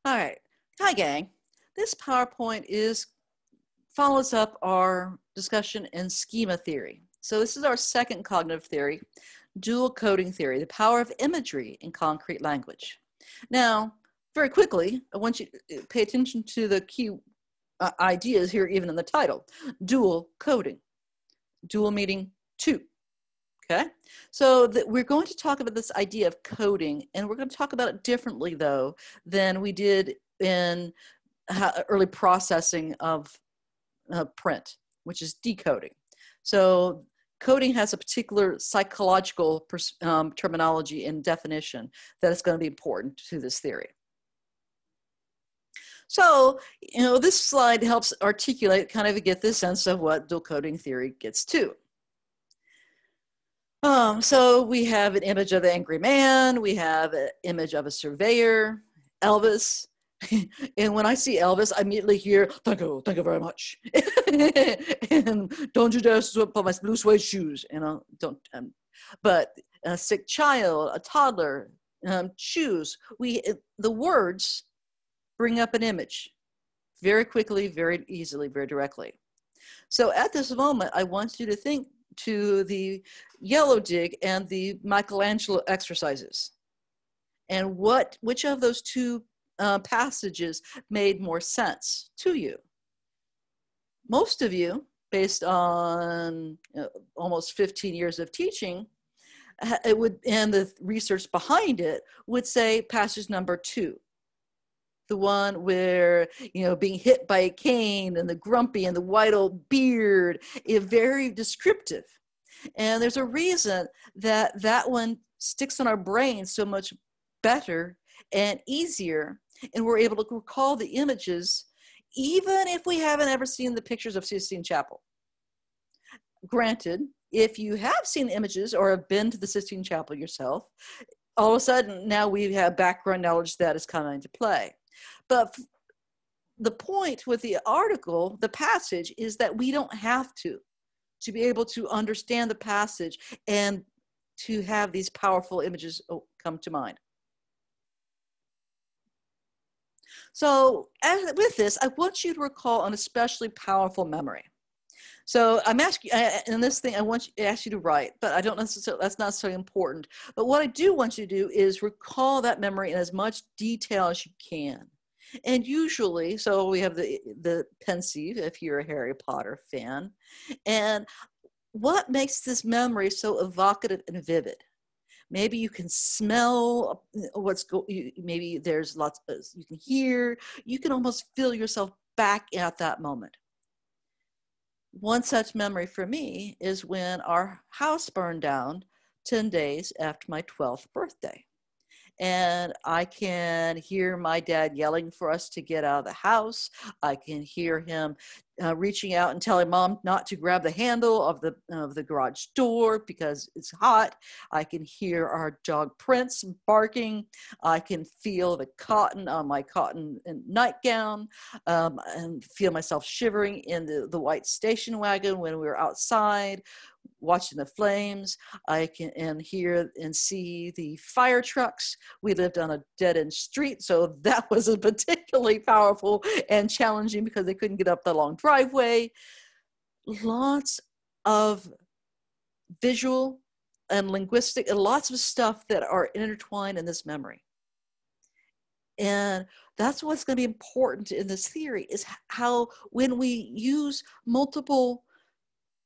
All right. Hi, gang. This PowerPoint follows up our discussion in schema theory. So this is our second cognitive theory, dual coding theory, the power of imagery in concrete language. Now, very quickly, I want you to pay attention to the key ideas here, even in the title. Dual coding. Dual meaning two. Okay, so we're going to talk about this idea of coding, and we're going to talk about it differently, though, than we did in early processing of print, which is decoding. So coding has a particular psychological terminology and definition that is going to be important to this theory. So, this slide helps articulate, kind of get this sense of what dual coding theory gets to. So we have an image of the angry man, we have an image of a surveyor, Elvis. And when I see Elvis, I immediately hear, thank you very much. And don't you dare put my blue suede shoes, don't, but a sick child, a toddler, shoes. The words bring up an image very quickly, very easily, very directly. So at this moment, I want you to think to the yellow dig and the Michelangelo exercises, and which of those two passages made more sense to you. Most of you, based on almost 15 years of teaching, and the research behind it, would say passage number 2. The one where, being hit by a cane and the grumpy and the white old beard is very descriptive. And there's a reason that one sticks on our brain so much better and easier, and we're able to recall the images, even if we haven't ever seen the pictures of Sistine Chapel. Granted, if you have seen images or have been to the Sistine Chapel yourself, all of a sudden now we have background knowledge that is coming into play. But the point with the article, the passage, is that we don't have to be able to understand the passage and to have these powerful images come to mind. So with this, I want you to recall an especially powerful memory. So I'm asking, in this thing, I want to ask you to write, but I don't necessarily, that's not so important. But what I do want you to do is recall that memory in as much detail as you can. And usually, so we have the pensieve, if you're a Harry Potter fan. And what makes this memory so evocative and vivid? Maybe you can smell maybe there's lots you can hear, you can almost feel yourself back at that moment. One such memory for me is when our house burned down 10 days after my 12th birthday. And I can hear my dad yelling for us to get out of the house. I can hear him reaching out and telling Mom not to grab the handle of the garage door because it's hot. I can hear our dog Prince barking. I can feel the cotton on my cotton nightgown, and feel myself shivering in the white station wagon when we were outside watching the flames. I can hear and see the fire trucks. We lived on a dead-end street, so that was a particularly powerful and challenging because they couldn't get up the long driveway. Lots of visual and linguistic and lots of stuff that are intertwined in this memory. And that's what's going to be important in this theory, is how when we use multiple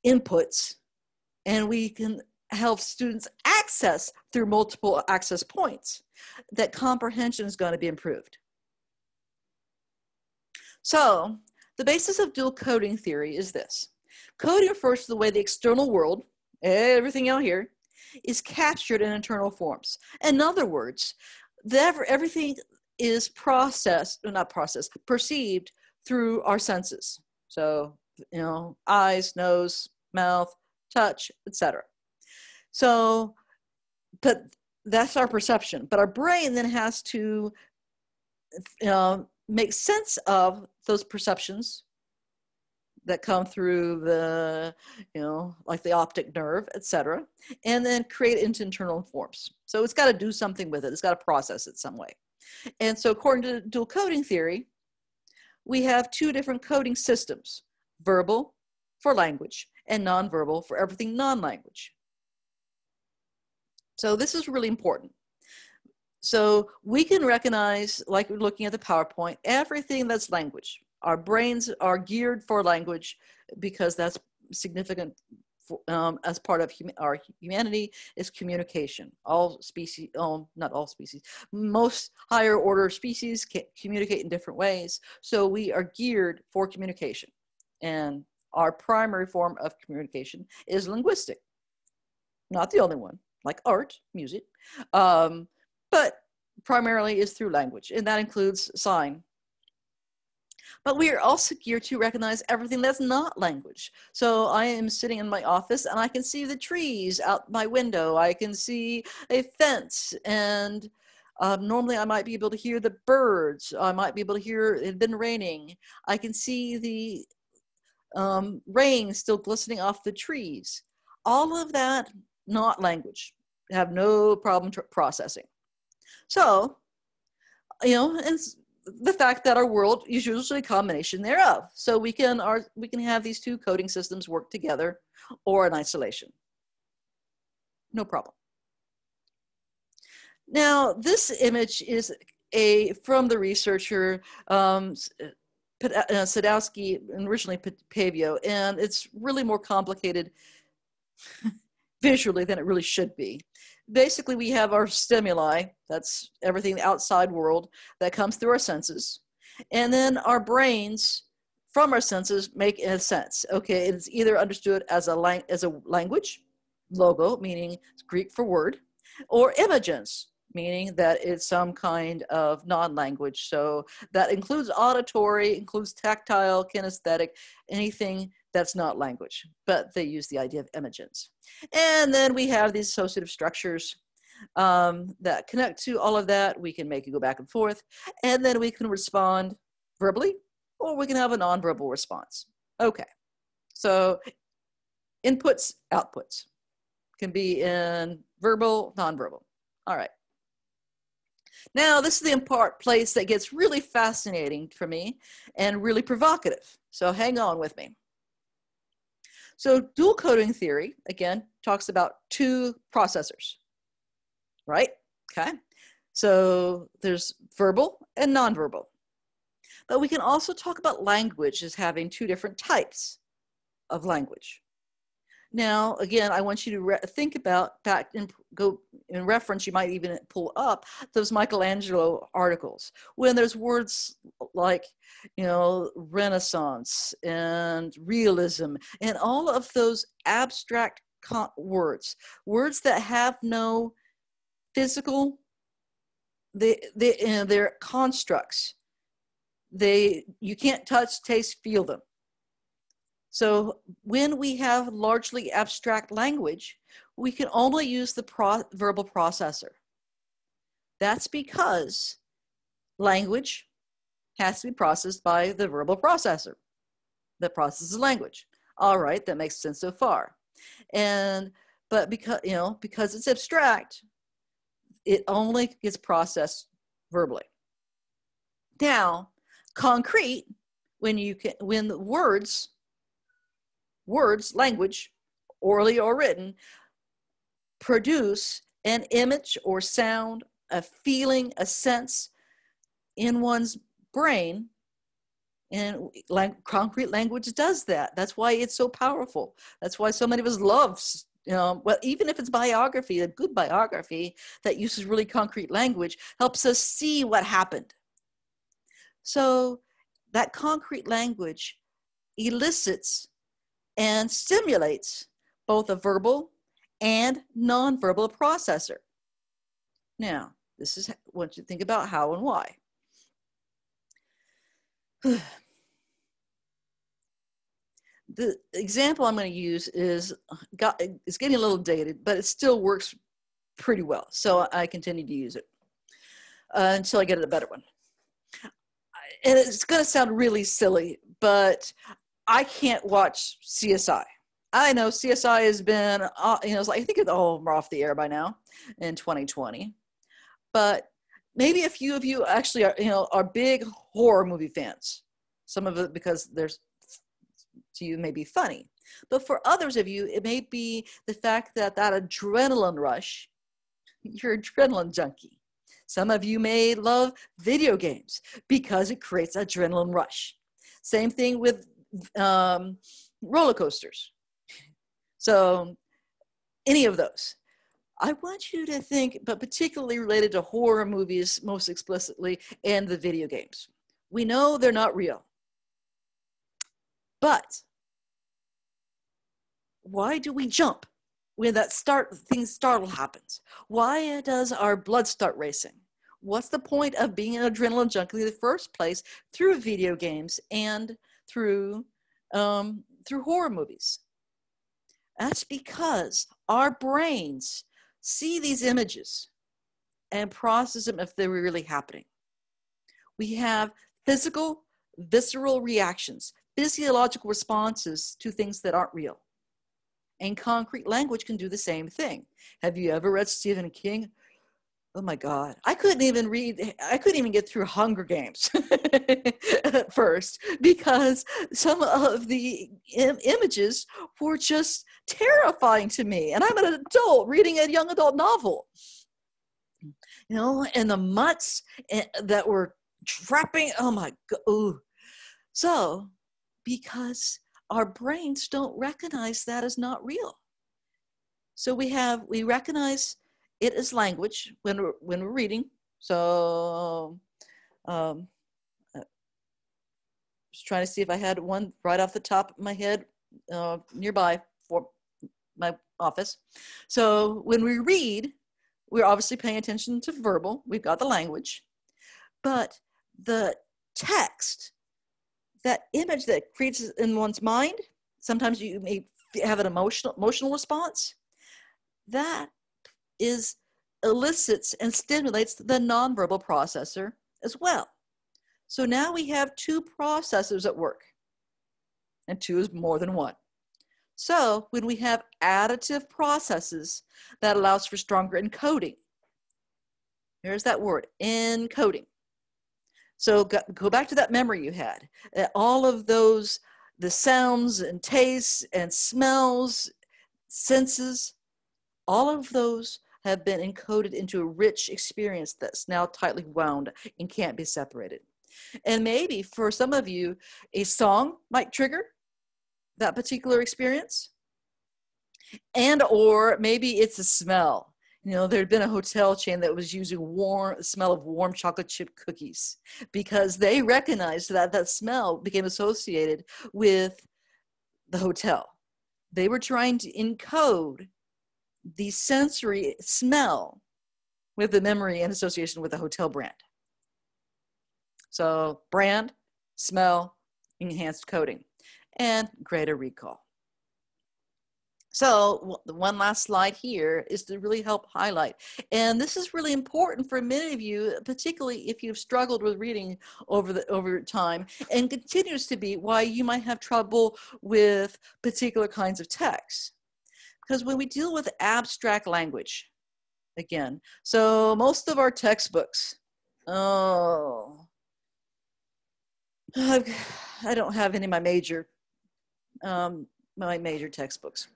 inputs, and we can help students access through multiple access points, that comprehension is going to be improved. So the basis of dual coding theory is this. Coding refers to the way the external world, everything out here, is captured in internal forms. In other words, everything is perceived through our senses. So, eyes, nose, mouth, touch, etc. So, but that's our perception. But our brain then has to make sense of those perceptions that come through the, like the optic nerve, etc., and then create it into internal forms. So it's got to do something with it. It's got to process it some way. And so according to dual coding theory, we have two different coding systems: verbal for language and nonverbal for everything non-language. So this is really important. So we can recognize, like we're looking at the PowerPoint, everything that's language. Our brains are geared for language because that's significant as part of our humanity is communication. All species, not all species, most higher order species can communicate in different ways. So we are geared for communication. And our primary form of communication is linguistic. Not the only one, like art, music, but primarily is through language, and that includes sign. But we are also geared to recognize everything that's not language. So I am sitting in my office and I can see the trees out my window. I can see a fence, and normally I might be able to hear the birds. I might be able to hear it had been raining. I can see the rain still glistening off the trees. All of that, not language. Have no problem processing. So, and the fact that our world is usually a combination thereof. So we can have these two coding systems work together or in isolation. No problem. Now, this image is from the researcher Sadowski and originally Pavio, and it's really more complicated visually than it really should be. Basically, we have our stimuli, that's everything the outside world that comes through our senses, and then our brains from our senses make a sense. Okay, it's either understood as a language, logo, meaning Greek for word, or imagens, meaning that it's some kind of non-language. So that includes auditory, includes tactile, kinesthetic, anything that's not language, but they use the idea of imagens. And then we have these associative structures that connect to all of that. We can make it go back and forth, and then we can respond verbally, or we can have a non-verbal response. Okay, so inputs, outputs can be in verbal, non-verbal. All right. Now, this is the place that gets really fascinating for me and really provocative. So hang on with me. So dual coding theory, again, talks about two processors, right? Okay. So there's verbal and nonverbal. But we can also talk about language as having two different types of language. Now, again, I want you to think about, go in reference, you might even pull up those Michelangelo articles. When there's words like, Renaissance and realism, and all of those abstract words that have no physical, they're constructs. You can't touch, taste, feel them. So when we have largely abstract language, we can only use the verbal processor. That's because language has to be processed by the verbal processor that processes language. All right, that makes sense so far. But because it's abstract, it only gets processed verbally. Now, concrete, when the words, language, orally or written, produce an image or sound, a feeling, a sense in one's brain, and concrete language does that. That's why it's so powerful. That's why so many of us love, even if it's biography, a good biography that uses really concrete language, helps us see what happened. So that concrete language elicits and stimulates both a verbal and nonverbal processor. Now, this is what you think about how and why. The example I'm going to use is getting a little dated, but it still works pretty well. So I continue to use it until I get a better one. And it's going to sound really silly, but I can't watch CSI. I know CSI has been, I think it's all off the air by now in 2020. But maybe a few of you actually are big horror movie fans. Some of it because there's, to you, may be funny. But for others of you, it may be the fact that adrenaline rush, you're an adrenaline junkie. Some of you may love video games because it creates adrenaline rush. Same thing with roller coasters. So any of those. I want you to think, but particularly related to horror movies most explicitly, and the video games. We know they're not real. But why do we jump when that startle happens? Why does our blood start racing? What's the point of being an adrenaline junkie in the first place through video games and through horror movies? That's because our brains see these images and process them if they were really happening. We have physical, visceral reactions, physiological responses to things that aren't real. And concrete language can do the same thing. Have you ever read Stephen King? Oh my God, I couldn't even get through Hunger Games at first because some of the images were just terrifying to me. And I'm an adult reading a young adult novel, and the mutts that were trapping, oh my God. Ooh. So, because our brains don't recognize that as not real. So we recognize it as language when we're reading. So just trying to see if I had one right off the top of my head nearby for my office. So when we read, we're obviously paying attention to verbal. We've got the language, but the text, that image that creates in one's mind, sometimes you may have an emotional response, that elicits and stimulates the nonverbal processor as well. So now we have two processors at work, and two is more than one. So when we have additive processes, that allows for stronger encoding. There's that word, encoding. So go back to that memory you had. All of those, the sounds and tastes and smells, senses, all of those have been encoded into a rich experience that's now tightly wound and can't be separated. And maybe for some of you, a song might trigger that particular experience. And or maybe it's a smell. There had been a hotel chain that was using the smell of warm chocolate chip cookies because they recognized that smell became associated with the hotel. They were trying to encode the sensory smell with the memory and association with the hotel brand. So brand, smell, enhanced coding, and greater recall. So the one last slide here is to really help highlight. And this is really important for many of you, particularly if you've struggled with reading over time, and continues to be why you might have trouble with particular kinds of texts. Because when we deal with abstract language, again, so most of our textbooks, I don't have any of my major textbooks.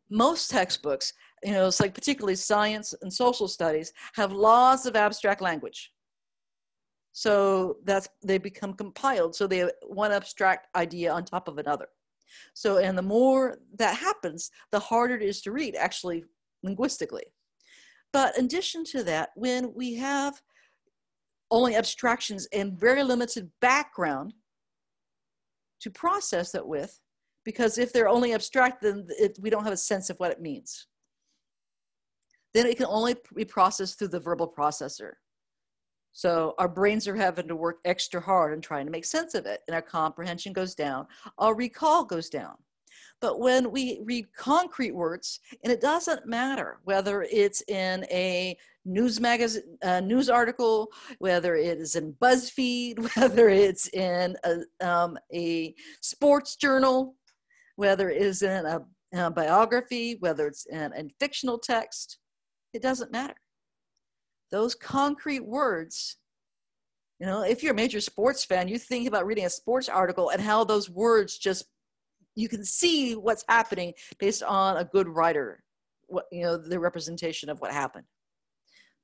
Most textbooks, it's like particularly science and social studies, have lots of abstract language. So they become compiled. So they have one abstract idea on top of another. So, and the more that happens, the harder it is to read, actually, linguistically. But in addition to that, when we have only abstractions and very limited background to process that with, because if they're only abstract, then we don't have a sense of what it means. Then it can only be processed through the verbal processor. So our brains are having to work extra hard and trying to make sense of it, and our comprehension goes down, our recall goes down. But when we read concrete words, and it doesn't matter whether it's in a news magazine, news article, whether it is in BuzzFeed, whether it's in a sports journal, whether it is in a biography, whether it's in a fictional text, it doesn't matter. those concrete words, you know, if you're a major sports fan, you think about reading a sports article and how those words just, you can see what's happening based on a good writer, what, you know, the representation of what happened.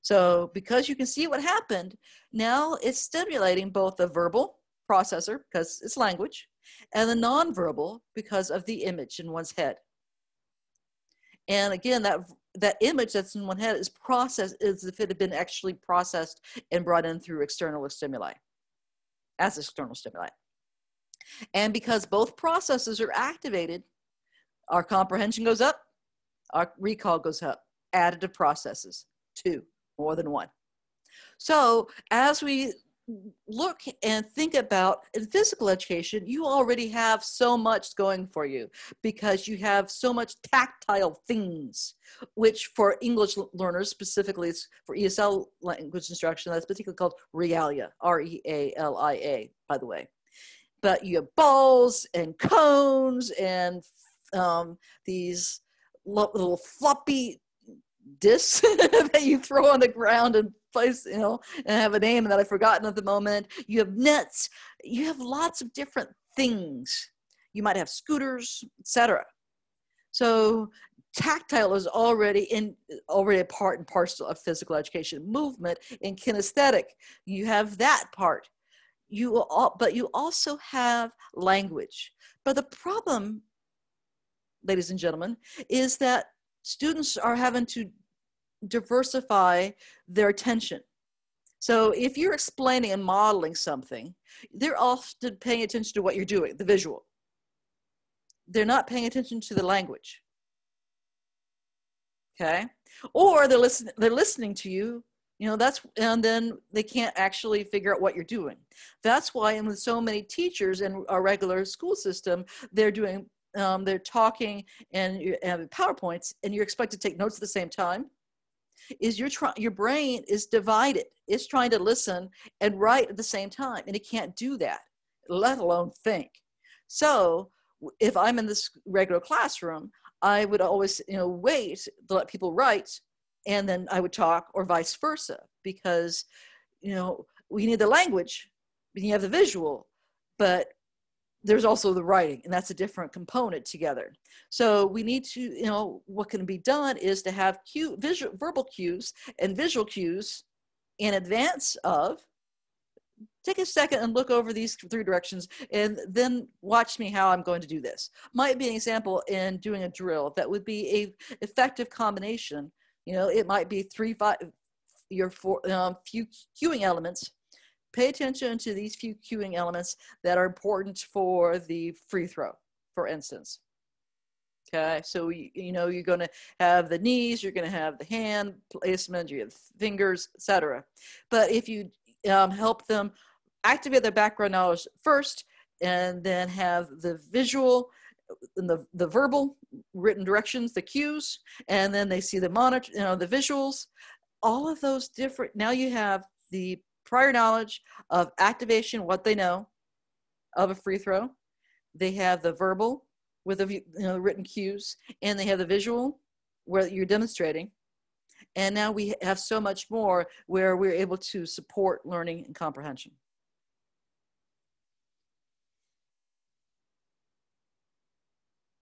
So because you can see what happened, now it's stimulating both the verbal processor, because it's language, and the nonverbal because of the image in one's head. And again, that image that's in one's head is processed as if it had been actually processed and brought in through external stimuli, as external stimuli. And because both processes are activated, our comprehension goes up, our recall goes up. Additive processes, 2, more than 1. So as we look and think about in physical education, you already have so much going for you because you have so much tactile things, which for English learners, specifically it's for ESL language instruction, that's particularly called realia, R-E-A-L-I-A, by the way. But you have balls and cones and these little floppy discs that you throw on the ground and place, you know, and have a name that I've forgotten at the moment. You have nets. You have lots of different things. You might have scooters, etc. So tactile is already a part and parcel of physical education. Movement and kinesthetic, you have that part. But you also have language. But the problem, ladies and gentlemen, is that students are having to diversify their attention. So if you're explaining and modeling something, they're often paying attention to what you're doing, the visual. They're not paying attention to the language. Okay? Or they're listening to you, you know, and then they can't actually figure out what you're doing. That's why, and with so many teachers in our regular school system, they're talking and PowerPoints, and you're expected to take notes at the same time. Your brain is divided. It's trying to listen and write at the same time, and it can't do that, let alone think. So if I'm in this regular classroom, I would always, you know, wait to let people write, and then I would talk, or vice versa, because, you know, we need the language, you have the visual, but there's also the writing, and that's a different component together. So we need to, you know, what can be done is to have verbal cues and visual cues in advance of. Take a second and look over these 3 directions, and then watch me how I'm going to do this. Might be an example in doing a drill that would be a effective combination. You know, it might be 3, 5, your 4 few cueing elements. Pay attention to these few cueing elements that are important for the free throw, for instance. Okay, so you know, you're going to have the knees, you're going to have the hand placement, you have fingers, etc. But if you help them activate their background knowledge first, and then have the visual and the verbal written directions, the cues, and then they see the monitor, you know, the visuals, all of those different. Now you have the prior knowledge of activation, what they know of a free throw. They have the verbal with the, you know, written cues, and they have the visual where you're demonstrating. And now we have so much more where we're able to support learning and comprehension.